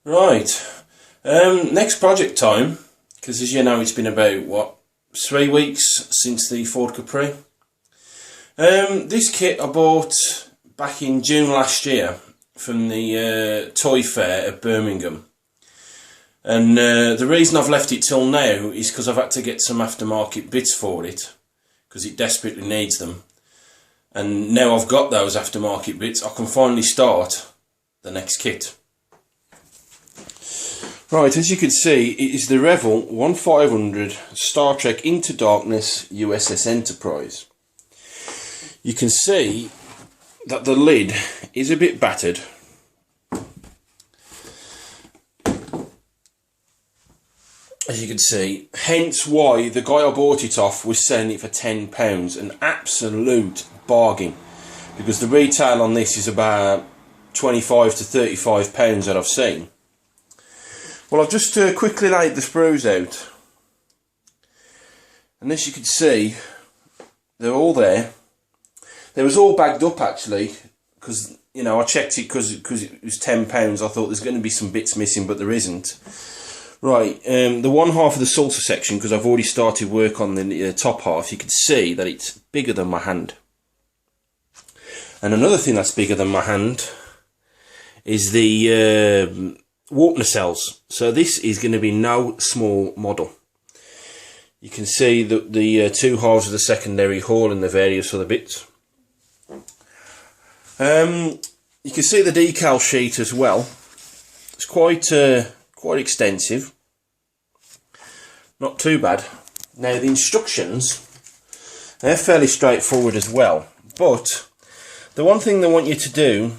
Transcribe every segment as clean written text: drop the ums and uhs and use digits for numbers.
Right, next project time, because as you know it's been about, what, 3 weeks since the Ford Capri. This kit I bought back in June last year from the toy fair at Birmingham. And the reason I've left it till now is because I've had to get some aftermarket bits for it, because it desperately needs them. And now I've got those aftermarket bits, I can finally start the next kit. Right, as you can see, it is the Revell 1500 Star Trek Into Darkness USS Enterprise. You can see that the lid is a bit battered. As you can see, hence why the guy I bought it off was selling it for £10, an absolute bargain, because the retail on this is about £25 to £35 that I've seen. Well, I've just quickly laid the sprues out, and as you can see, they're all there. They was all bagged up actually, because you know I checked it because it was £10. I thought there's going to be some bits missing, but there isn't. Right, the one half of the salsa section, because I've already started work on the top half, you can see that it's bigger than my hand. And another thing that's bigger than my hand is the warp nacelles. So this is going to be no small model. You can see that the two halves of the secondary hull and the various other bits. You can see the decal sheet as well. It's quite extensive. Not too bad. Now the instructions, they're fairly straightforward as well. But the one thing they want you to do,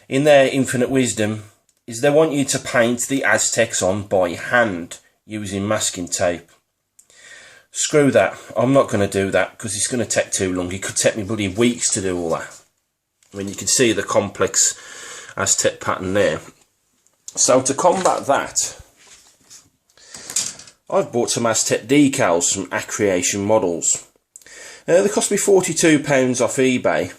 in their infinite wisdom, is they want you to paint the Aztecs on by hand using masking tape. Screw that. I'm not going to do that because it's going to take too long. It could take me bloody weeks to do all that. I mean, you can see the complex Aztec pattern there. So to combat that, I've bought some Aztec decals from Creation Models. They cost me £42 off eBay.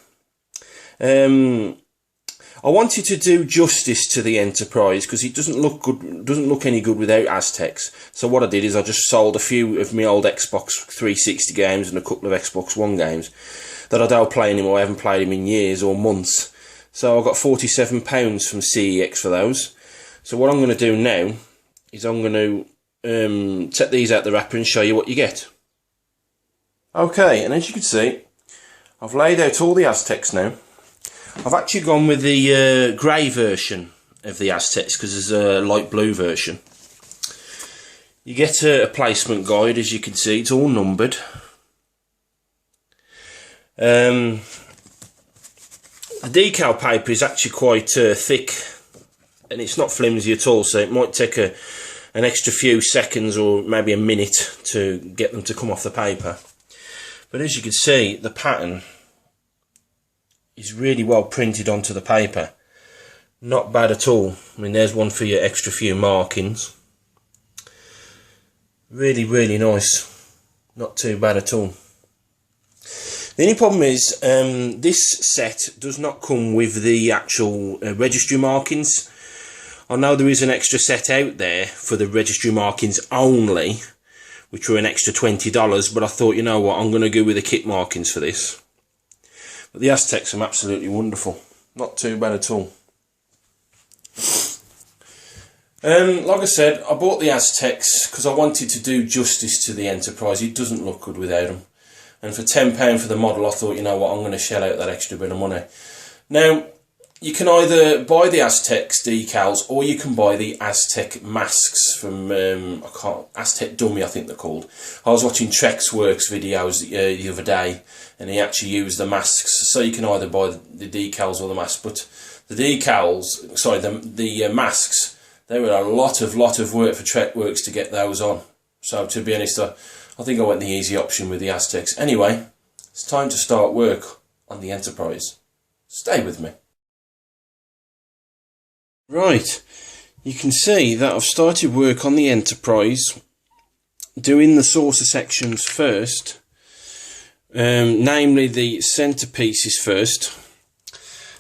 I wanted to do justice to the Enterprise because it doesn't look good, doesn't look any good without Aztecs. So what I did is I just sold a few of my old Xbox 360 games and a couple of Xbox One games that I don't play anymore. I haven't played them in years or months. So I got £47 from CEX for those. So what I'm going to do now is I'm going to take these out the wrapper and show you what you get. Okay, and as you can see, I've laid out all the Aztecs now. I've actually gone with the grey version of the Aztecs because there's a light blue version. You get a placement guide, as you can see, it's all numbered. The decal paper is actually quite thick and it's not flimsy at all, so it might take an extra few seconds or maybe a minute to get them to come off the paper. But as you can see, the pattern is really well printed onto the paper. Not bad at all. I mean, there's one for your extra few markings. Really, really nice. Not too bad at all. The only problem is this set does not come with the actual registry markings. I know there is an extra set out there for the registry markings only, which were an extra $20, but I thought, you know what, I'm going to go with the kit markings for this. But the Aztecs are absolutely wonderful. Not too bad at all. Like I said, I bought the Aztecs because I wanted to do justice to the Enterprise. It doesn't look good without them. And for £10 for the model, I thought, you know what, I'm going to shell out that extra bit of money. Now, you can either buy the Aztecs decals or you can buy the Aztec masks from Aztec Dummy, I think they're called. I was watching Trex Works videos the other day, and he actually used the masks. So you can either buy the decals or the masks. But the decals, sorry, the masks, they were a lot of work for Trex Works to get those on. So to be honest, I think I went the easy option with the Aztecs. Anyway, it's time to start work on the Enterprise. Stay with me. Right, you can see that I've started work on the Enterprise, doing the saucer sections first, namely the centerpieces first.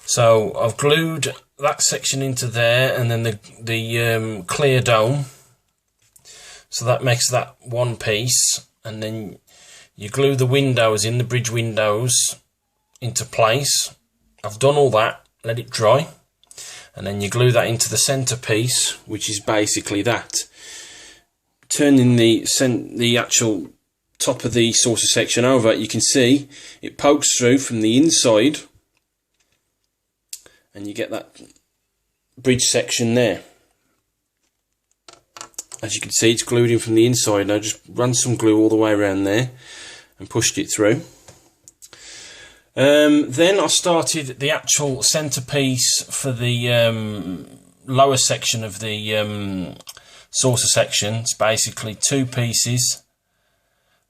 So I've glued that section into there, and then the clear dome. So that makes that one piece, and then you glue the windows in, the bridge windows, into place. I've done all that, let it dry, and then you glue that into the centre piece, which is basically that. Turning the actual top of the saucer section over, you can see it pokes through from the inside, and you get that bridge section there. As you can see, it's glued in from the inside. I just ran some glue all the way around there and pushed it through. Then I started the actual centerpiece for the lower section of the saucer section. It's basically two pieces,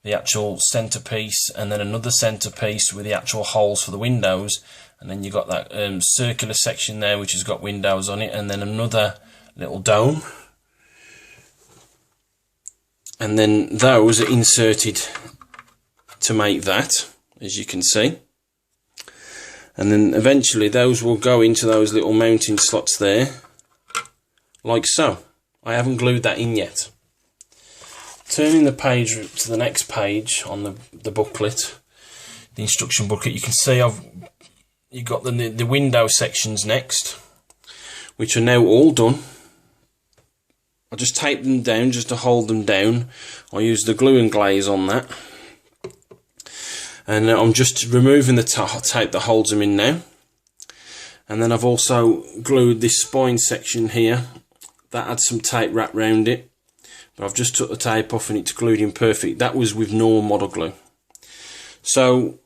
the actual centerpiece, and then another centerpiece with the actual holes for the windows, and then you've got that circular section there which has got windows on it, and then another little dome, and then those are inserted to make that, as you can see. And then eventually those will go into those little mounting slots there, like so. I haven't glued that in yet. Turning the page to the next page on the booklet, the instruction booklet, you can see you've got the window sections next, which are now all done. I just tape them down just to hold them down. I use the glue and glaze on that. And I'm just removing the tape that holds them in now. And then I've also glued this spine section here. That had some tape wrapped around it, but I've just took the tape off and it's glued in perfect. That was with normal model glue. So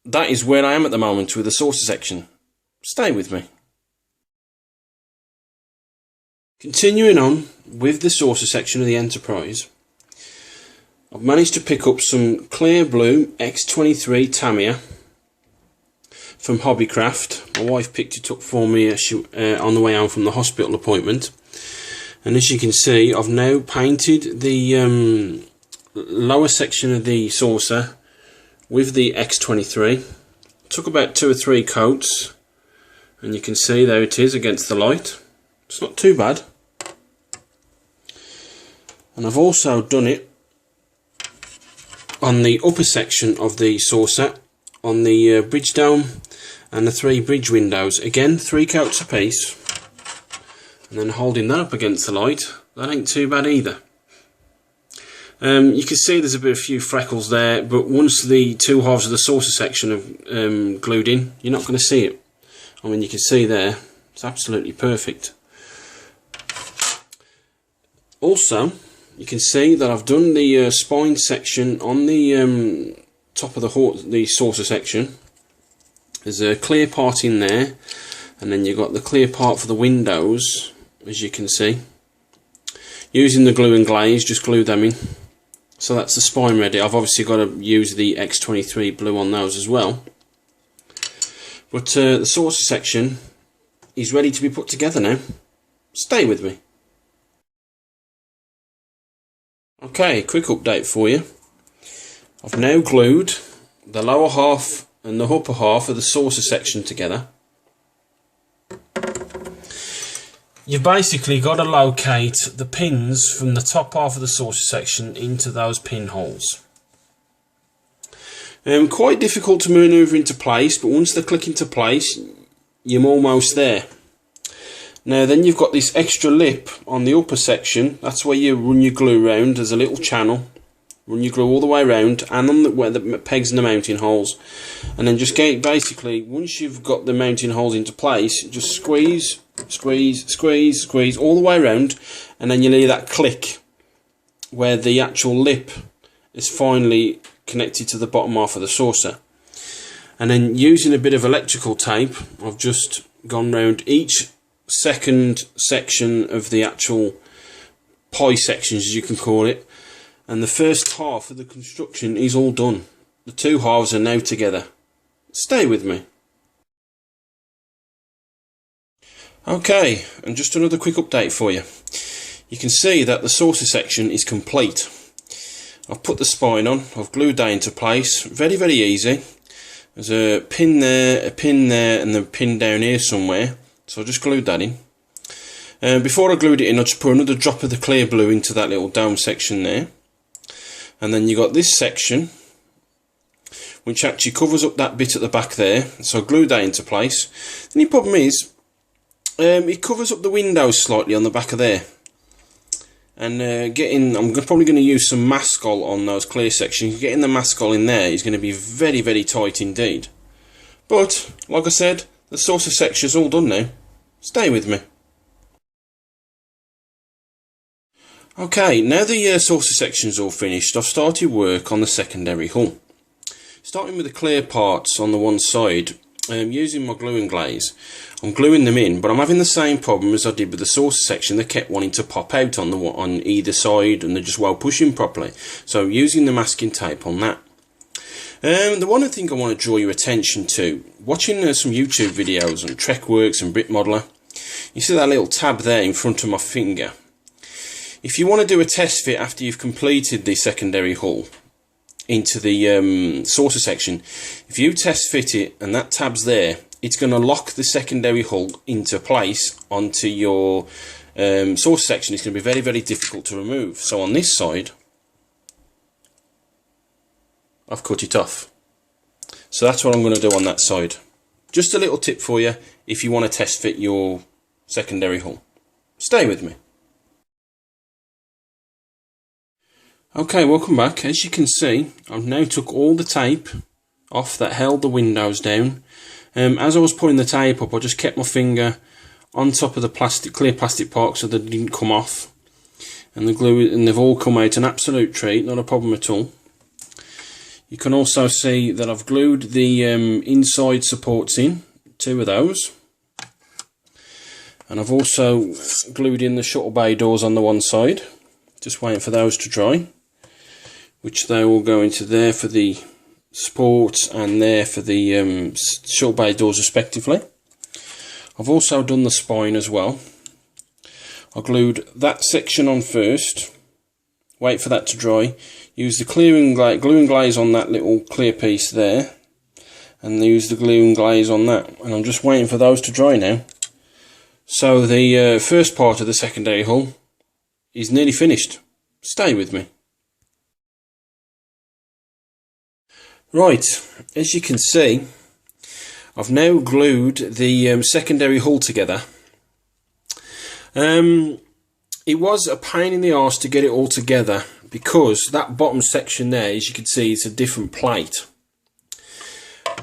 that is where I am at the moment with the saucer section. Stay with me. Continuing on with the saucer section of the Enterprise, I've managed to pick up some clear blue X23 Tamiya from Hobbycraft. My wife picked it up for me on the way home from the hospital appointment. And as you can see, I've now painted the lower section of the saucer with the X23. Took about 2 or 3 coats, and you can see there it is against the light. It's not too bad. And I've also done it on the upper section of the saucer, on the bridge dome and the 3 bridge windows. Again, 3 coats a piece, and then holding that up against the light. That ain't too bad either. You can see there's a few freckles there, but once the 2 halves of the saucer section are glued in, you're not going to see it. I mean, you can see there, it's absolutely perfect. Also, you can see that I've done the spine section on the top of the saucer section. There's a clear part in there, and then you've got the clear part for the windows, as you can see. Using the glue and glaze, just glue them in. So that's the spine ready. I've obviously got to use the X23 blue on those as well. But the saucer section is ready to be put together now. Stay with me. Okay, quick update for you. I've now glued the lower half and the upper half of the saucer section together. You've basically got to locate the pins from the top half of the saucer section into those pinholes. Quite difficult to manoeuvre into place, but once they click into place, you're almost there. Now then, you've got this extra lip on the upper section. That's where you run your glue round. There's a little channel. Run your glue all the way around, and on where the pegs and the mounting holes. And then just basically, once you've got the mounting holes into place, just squeeze, squeeze, squeeze, squeeze all the way around, and then you'll hear that click where the actual lip is finally connected to the bottom half of the saucer. And then using a bit of electrical tape, I've just gone round each second section of the actual pie sections, as you can call it, and the first half of the construction is all done. The 2 halves are now together. Stay with me. Okay, and just another quick update for you. You can see that the saucer section is complete. I've put the spine on, I've glued that into place. Very, very easy. There's a pin there, and a pin down here somewhere. So I just glued that in. Before I glued it in, I just put another drop of the clear blue into that little dome section there. And then you got this section, which actually covers up that bit at the back there. So I glued that into place. The only problem is, it covers up the windows slightly on the back of there. And I'm probably going to use some mascol on those clear sections. Getting the mascol in there is going to be very, very tight indeed. But, like I said, the saucer section's all done now. Stay with me. Okay, now the saucer section's all finished, I've started work on the secondary hull. Starting with the clear parts on the one side, using my glue and glaze. I'm gluing them in, but I'm having the same problem as I did with the saucer section. They kept wanting to pop out on either side, and they're just well pushing properly. So using the masking tape on that. The one thing I want to draw your attention to, watching some YouTube videos on Trekworks and Brit Modeler, you see that little tab there in front of my finger. If you want to do a test fit after you've completed the secondary hull into the saucer section, if you test fit it and that tab's there, it's going to lock the secondary hull into place onto your saucer section. It's going to be very, very difficult to remove. So on this side, I've cut it off. So that's what I'm going to do on that side. Just a little tip for you if you want to test fit your secondary hull. Stay with me. Okay, welcome back. As you can see, I've now took all the tape off that held the windows down. As I was putting the tape up, I just kept my finger on top of the clear plastic part so they didn't come off. And the glue, and they've all come out an absolute treat, not a problem at all. You can also see that I've glued the inside supports in, 2 of those. And I've also glued in the shuttle bay doors on the one side. Just waiting for those to dry, which they will go into there for the supports and there for the shuttle bay doors respectively. I've also done the spine as well. I glued that section on first, wait for that to dry, use the glue and glaze on that little clear piece there, and use the glue and glaze on that, and I'm just waiting for those to dry now. So the first part of the secondary hull is nearly finished. Stay with me. Right, as you can see, I've now glued the secondary hull together. It was a pain in the arse to get it all together because that bottom section there, as you can see, it's a different plate.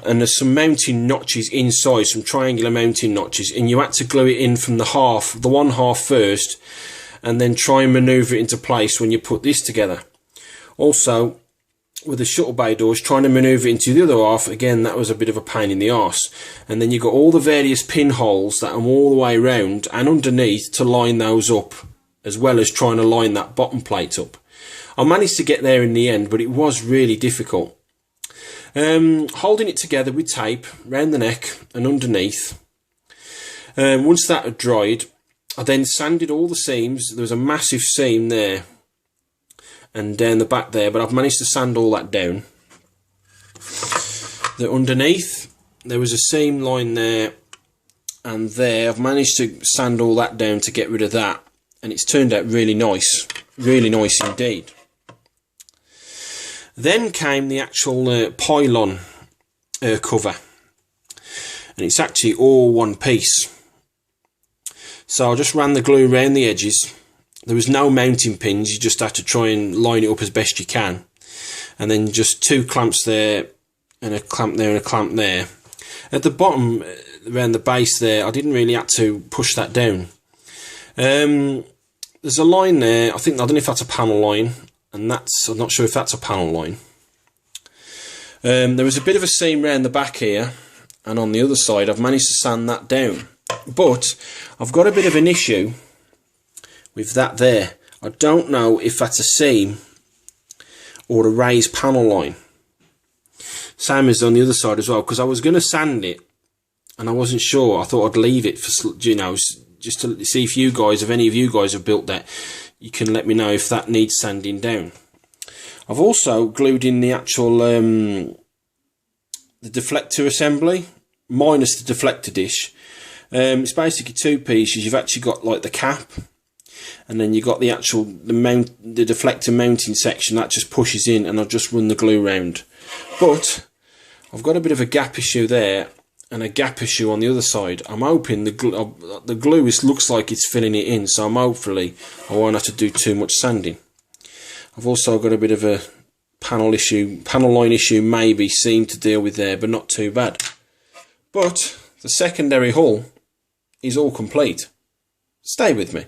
And there's some mounting notches inside, some triangular mounting notches, and you had to glue it in from the one half first, and then try and manoeuvre it into place when you put this together. Also, with the shuttle bay doors, trying to manoeuvre it into the other half, again, that was a bit of a pain in the arse. And then you've got all the various pinholes that are all the way around and underneath to line those up, as well as trying to line that bottom plate up. I managed to get there in the end, but it was really difficult. Holding it together with tape round the neck and underneath. Once that had dried, I then sanded all the seams. There was a massive seam there and down the back there, but I've managed to sand all that down. The underneath, there was a seam line there and there. I've managed to sand all that down to get rid of that, and it's turned out really nice indeed. Then came the actual pylon cover, and it's actually all one piece. So I just ran the glue around the edges. There was no mounting pins, you just had to try and line it up as best you can. And then just 2 clamps there, and a clamp there and a clamp there. At the bottom, around the base there, I didn't really have to push that down. There's a line there, I don't know if that's a panel line, and I'm not sure if that's a panel line. There was a bit of a seam around the back here, and on the other side I've managed to sand that down. But I've got a bit of an issue with that there. I don't know if that's a seam or a raised panel line. Same as on the other side as well, because I was going to sand it and I wasn't sure. I thought I'd leave it for, just to see if you guys, if any of you guys have built that, you can let me know if that needs sanding down. I've also glued in the actual the deflector assembly minus the deflector dish. It's basically two pieces. You've actually got like the cap, and then you've got the actual the deflector mounting section that just pushes in, and I'll just run the glue round. But I've got a bit of a gap issue there and a gap issue on the other side. I'm hoping the glue looks like it's filling it in, so hopefully I won't have to do too much sanding. I've also got a bit of a panel line issue maybe seam to deal with there, but not too bad. But the secondary hull is all complete. Stay with me.